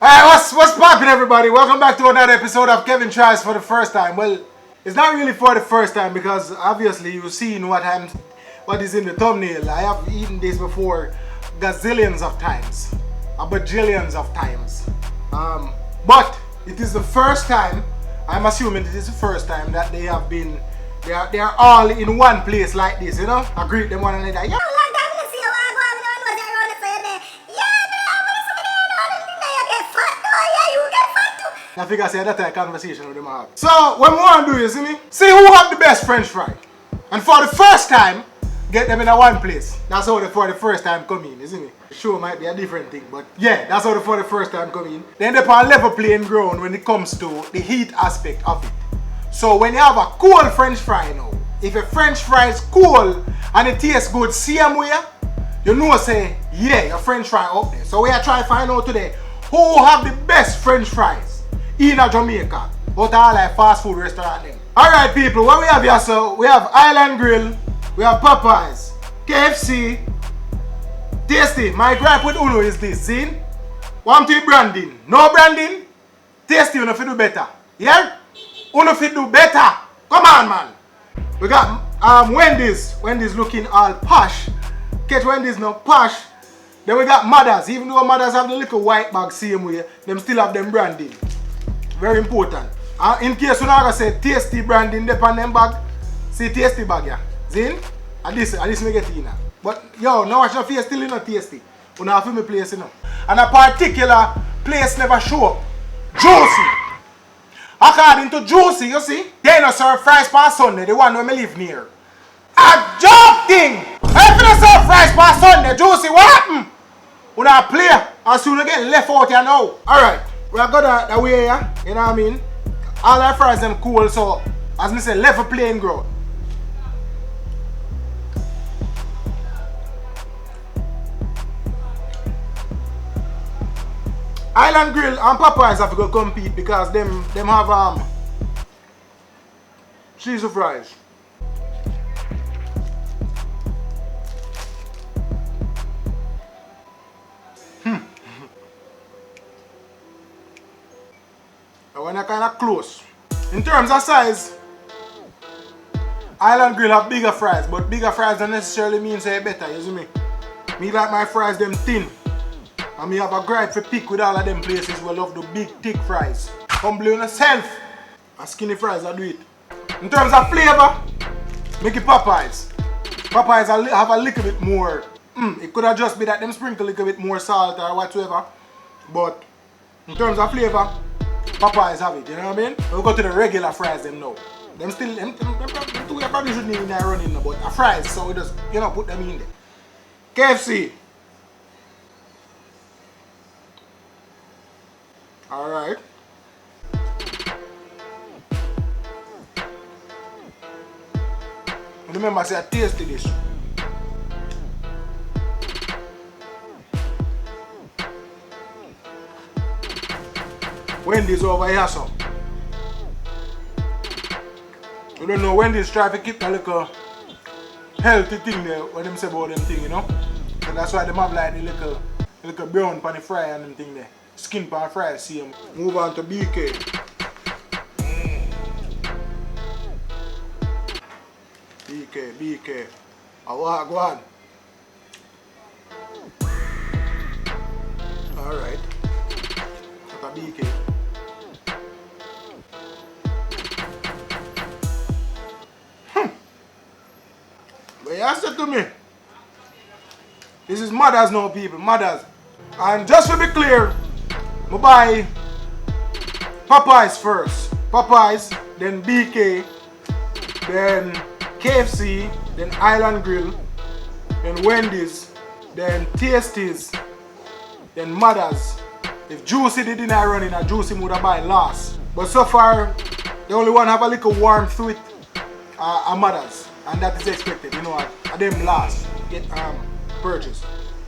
Alright, what's poppin', everybody? Welcome back to another episode of Kevin Tries for the First Time. Well, it's not really for the first time because obviously you've seen what is in the thumbnail. I have eaten this before gazillions of times, a bajillions of times. But it is the first time. I'm assuming it is the first time that they are all in one place like this, you know? I greet them one another. Yeah. I figure I say that's a conversation with them have. So what we want to do, you see me? See who have the best French fry. And for the first time, get them in a one place. That's how for the first time come in, you see me? The show might be a different thing, but yeah, that's how for the first time come in. Then they're on level playing ground when it comes to the heat aspect of it. So when you have a cool French fry now, if a French fry is cool and it tastes good same way, you know say, yeah, your French fry up there. So we are trying to find out today who have the best French fries in Jamaica, but all like fast food restaurant then. Alright people, what we have here, so we have Island Grill, we have Popeyes, KFC, Tasty. My gripe with Uno is this, see? Want to branding. No branding, Tasty Uno fit do better. Yeah? Uno fit do better. Come on, man. We got Wendy's looking all posh. Catch Wendy's no posh. Then we got Mothers. Even though Mothers have the little white bag same way, them still have them branding. Very important. In case you not say Tasty branding up on them bag, see Tasty bag, yeah. Zin? At this me get in. But yo, now watch your face still in not Tasty. You know have me place, you know. And a particular place never show up. Juicy. According to Juicy, you see, they don't serve fries per Sunday, the one where me live near. A joke thing! If you serve fries per Sunday, Juicy, what happened? You not play, and soon you get left out here now. Alright, we are going that way, yeah? You know what I mean? All our fries them cool, so as me say, level playing ground. Island Grill and Popeyes have to go compete because them have cheese fries. When they're kind of close. In terms of size, Island Grill have bigger fries, but bigger fries don't necessarily mean say better, you see me? Me like my fries them thin. And me have a gripe for pick with all of them places who love the big thick fries. Humble yourself. And skinny fries I do it. In terms of flavor, make it Popeyes. Popeyes have a little bit more. It could have just be that them sprinkle a little bit more salt or whatever. But in terms of flavor, Popeyes have it, you know what I mean? We'll go to the regular fries them now. Them still, them probably shouldn't even run in there, but a fries, so we just, you know, put them in there. KFC. Alright. Remember I say I tasted this. Wendy's over here, so. You don't know, Wendy's try to keep a little healthy thing there when them say about them thing, you know? So that's why them have like the little brown pan the fry and them thing there. Skin pan fry, see them. Move on to BK. BK. Go on. Alright. That's a BK. But you said to me, this is Mothers now, people, Mothers. And just to be clear, I buy Popeyes first. Popeyes, then BK, then KFC, then Island Grill, then Wendy's, then Tasties, then Mothers. If Juicy didn't run in, a Juicy would have buy last. But so far, the only one have a little warmth to it are Mothers. And that is expected, you know, at them last get purchased.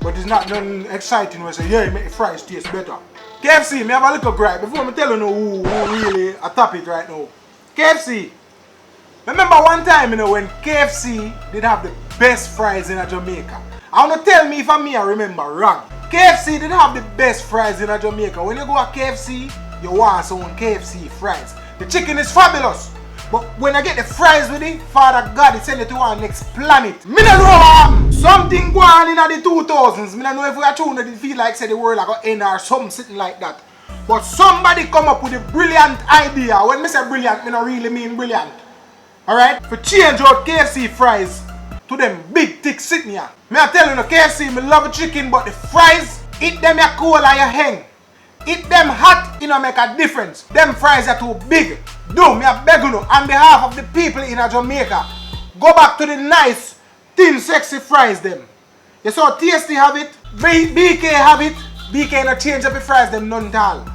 But it's not nothing exciting where I say, yeah, make the fries taste better. KFC, me have a little gripe before me tell you know who really atop it right now. KFC. Remember one time, you know, when KFC did have the best fries in Jamaica. I want to tell me if I remember wrong. KFC didn't have the best fries in Jamaica. When you go to KFC, you want some KFC fries. The chicken is fabulous. But when I get the fries with it, Father God, it send it to our next planet. Me don't know something going on in the 2000s. Me don't know if we are true that it feel like say the world are going to end or something like that. But somebody come up with a brilliant idea. When I say brilliant, I don't really mean brilliant. Alright? For change out KFC fries to them big thick sitting here. Me I tell you, no, KFC, me love chicken, but the fries, eat them ya cool or you hang. Eat them hot, it don't make a difference. Them fries are too big. Do me a beg you, on behalf of the people in Jamaica, go back to the nice, thin, sexy fries them. You saw Tasty have it, BK have it. BK not change up the fries them none at all.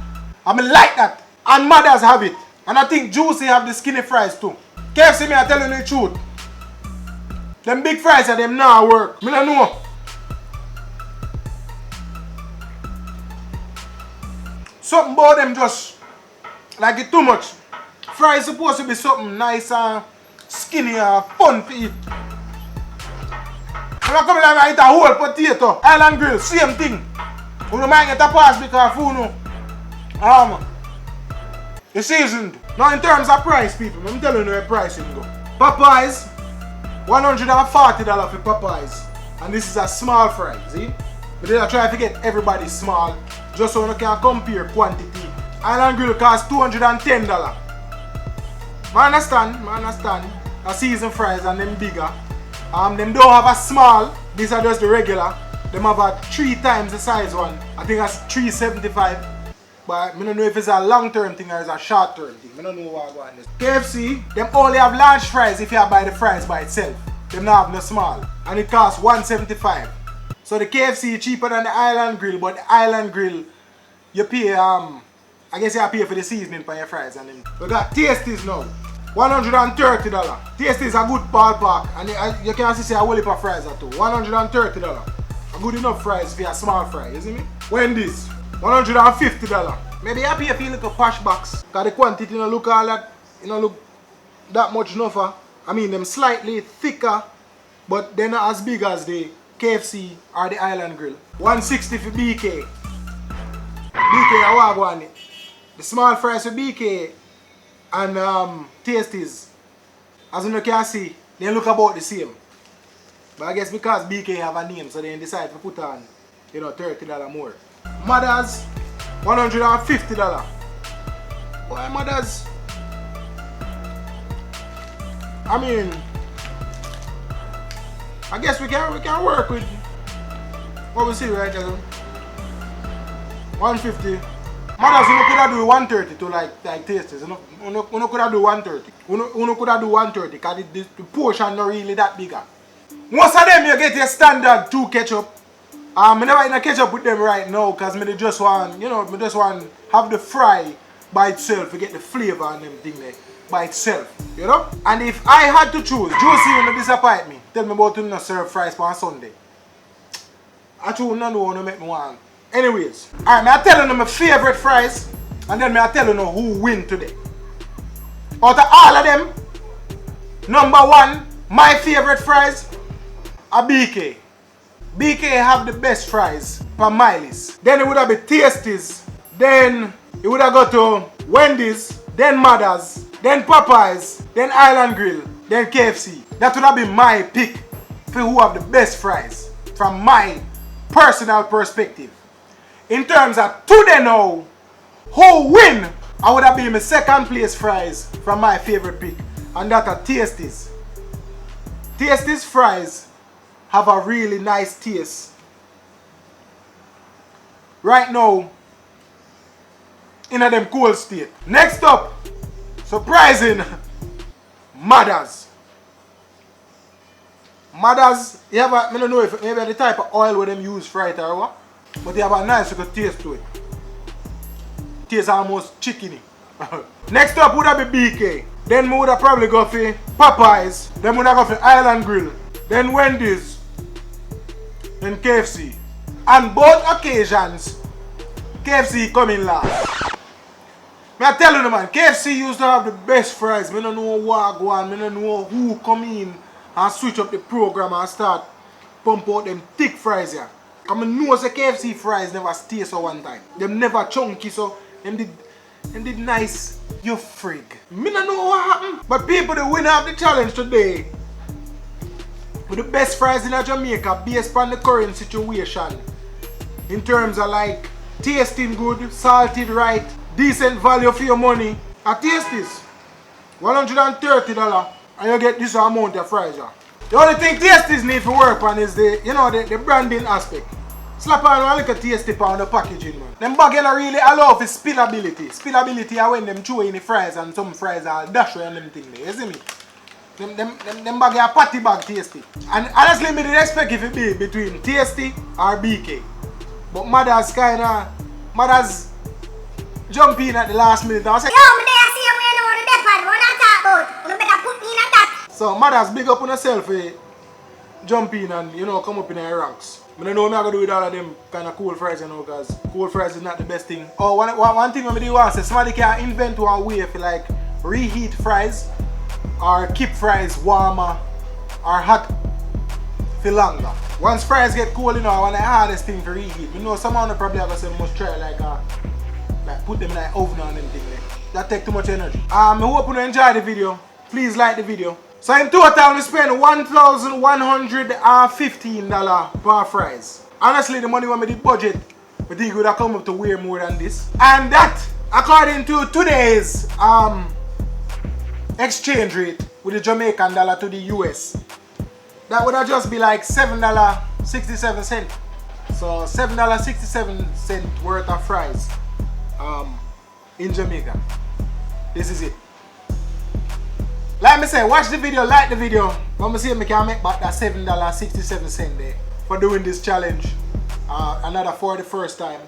I mean like that. And Mothers have it. And I think Juicy have the skinny fries too. KFC, me I tell you the truth. Them big fries are them now work. Me don't know. Something about them just like it too much. Fries supposed to be something nice and skinny and fun to eat. When I come like I eat a whole potato, island grill, same thing. You might get a pass because food it's seasoned. Now in terms of price, people, I'm telling you the pricing go. Popeyes, $140 for Popeyes. And this is a small fry, see? But then I try to get everybody small, just so you can compare quantity. Island grill costs $210. I understand. A seasoned fries and them bigger. Them don't have a small, these are just the regular. Them have a 3 times the size one. I think that's $375. But I don't know if it's a long-term thing or it's a short-term thing. I don't know what I want. KFC, them only have large fries if you buy the fries by itself. Them not have no small. And it costs $175. So the KFC cheaper than the Island Grill, but the Island Grill, you pay, I guess you pay for the seasoning for your fries. And then we got Tasties now. $130. Tasty is a good ballpark. And you can see a whole heap of fries at too. $130. A good enough fries for a small fry, you see me? Wendy's, $150. Maybe I pay for a little posh box. Because the quantity don't look all that, look that much enough. I mean them slightly thicker, but they're not as big as the KFC or the Island Grill. $160 for BK. BK I want it. The small fries for BK and Tasties, as you can see, they look about the same. But I guess because BK have a name, so they decide to put on, $30 more. Mothers, $150. Why Mothers? I mean, I guess we can work with what we see right now. $150. Mothers, you could have do $130 to like Tasties. You could have do $130. You could have do $130 because the portion not really that bigger. Most of them you get your standard 2 ketchup. I never in a ketchup with them right now because I just want, have the fry by itself to get the flavor and them thing there by itself, And if I had to choose, Juicy will not disappoint me. Tell me about you not serve fries on Sunday. I choose none want to make me want. Anyways, alright, I tell you my favorite fries and then I tell you who win today. Out of all of them, number 1, my favorite fries are BK. BK have the best fries for my list. Then it would have been Tasties. Then it would have got to Wendy's. Then Mothers. Then Popeyes. Then Island Grill. Then KFC. That would have been my pick for who have the best fries from my personal perspective. In terms of today now, who win, I would have been my second place fries from my favorite pick. And that are Tasties. Tasties fries have a really nice taste. Right now, in a them cool state. Next up, surprising, Mothers. Mothers, you have I don't know if maybe the type of oil where them use fry it or what, but they have a nice little taste to it. Tastes almost chickeny. Next up would have be BK. Then we would have probably go for Popeyes. Then we would have go for Island Grill. Then Wendy's. Then KFC. On both occasions, KFC come in last. I tell you man, KFC used to have the best fries. I don't know what go on. I don't know who come in and switch up the program and start pump out them thick fries here. I know the KFC fries never stay so one time. Them never chunky, so them did nice. You freak. Me don't know what happened. But people, the winner of the challenge today with the best fries in Jamaica based on the current situation. In terms of like tasting good, salted right, decent value for your money. I taste this. $130 and you get this amount of fries. Yeah. The only thing Tasties need to work on is the branding aspect. Slap on a little tasty on the packaging, man. Them bag don't really allow for spillability. Spillability are when them throw in the fries and some fries are dash and them thing there, you see me? Them bag are patty bag tasty. And honestly, me did expect if it be between Tasty or BK. But mothers jump in at the last minute and say, yo, me there see we know the depot, what I talk about. You better put me in that. so mothers big up on yourself, jump in and come up in the ranks. I don't know what I'm going to do with all of them kind of cool fries, because cool fries is not the best thing. Oh, one thing I do want to say, somebody can invent one way for like reheat fries or keep fries warmer or hot for longer. Once fries get cold, one of the hardest thing to reheat. Someone probably have to say must try like put them in the oven and them thing there. That take too much energy. I hope you enjoy the video. Please like the video. So in total, we spend $1,115 per fries. Honestly, the money when we did budget, we think it would have come up to way more than this. And that, according to today's exchange rate with the Jamaican dollar to the US, that would have just be like $7.67. So $7.67 worth of fries in Jamaica. This is it. Like me say, watch the video, like the video. When we see me can make back that $7.67 there for doing this challenge. Another for the first time.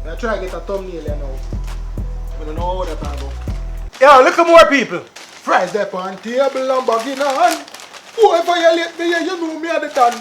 I try to get a thumbnail now. I don't know how that can go. Yo, look at more people. Fries there on table and bagging on. Whoever you let me here, you know me at the done.